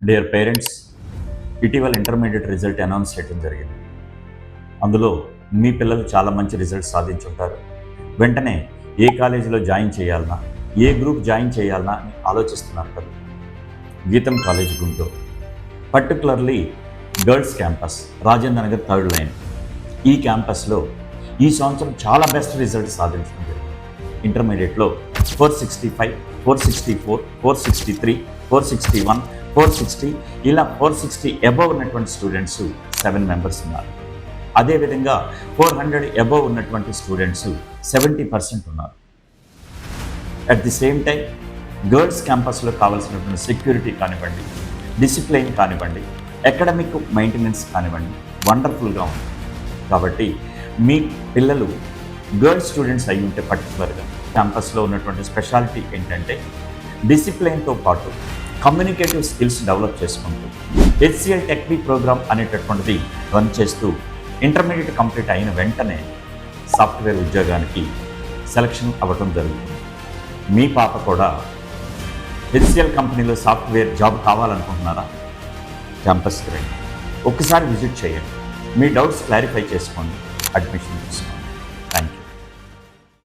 Dear parents, ఇటీవల intermediate result announce చేయడం జరిగింది. అందులో మీ పిల్లలు చాలా మంచి రిజల్ట్స్ సాధించుంటారు. వెంటనే ఏ కాలేజీలో జాయిన్ చేయాలన్నా, ఏ గ్రూప్ జాయిన్ చేయాలన్నా అని ఆలోచిస్తున్నారు కదా. గీతం college Guntur, particularly girls campus, Rajendra Nagar 3rd line. ఈ క్యాంపస్లో ఈ సంవత్సరం చాలా బెస్ట్ రిజల్ట్స్ సాధించడం జరిగింది. ఇంటర్మీడియట్లో 465, 464, 463, 461, 460 ఇలా 460 అబవ్ ఉన్నటువంటి స్టూడెంట్స్ 7 మెంబర్స్ ఉన్నారు. అదేవిధంగా 400 అబవ్ ఉన్నటువంటి స్టూడెంట్స్ 70% ఉన్నారు. At the same time girls క్యాంపస్లో కావాల్సినటువంటి సెక్యూరిటీ కానివ్వండి, డిసిప్లైన్ కానివ్వండి, అకాడమిక్ మెయింటెనెన్స్ కానివ్వండి వండర్ఫుల్గా ఉంది. కాబట్టి మీ పిల్లలు గర్ల్స్ స్టూడెంట్స్ అయి ఉంటే పర్టికులర్గా క్యాంపస్లో ఉన్నటువంటి స్పెషాలిటీ ఏంటంటే డిసిప్లైన్తో పాటు కమ్యూనికేటివ్ స్కిల్స్ డెవలప్ చేసుకుంటూ HCL టెక్బీ ప్రోగ్రామ్ అనేటటువంటిది రన్ చేస్తూ ఇంటర్మీడియట్ కంప్లీట్ అయిన వెంటనే సాఫ్ట్వేర్ ఉద్యోగానికి సెలక్షన్ అవ్వడం జరుగుతుంది. మీ పాప కూడా HCL కంపెనీలో సాఫ్ట్వేర్ జాబ్ కావాలనుకుంటున్నారా? క్యాంపస్కి రండి, ఒక్కసారి విజిట్ చేయండి, మీ డౌట్స్ క్లారిఫై చేసుకోండి, అడ్మిషన్ తీసుకోండి.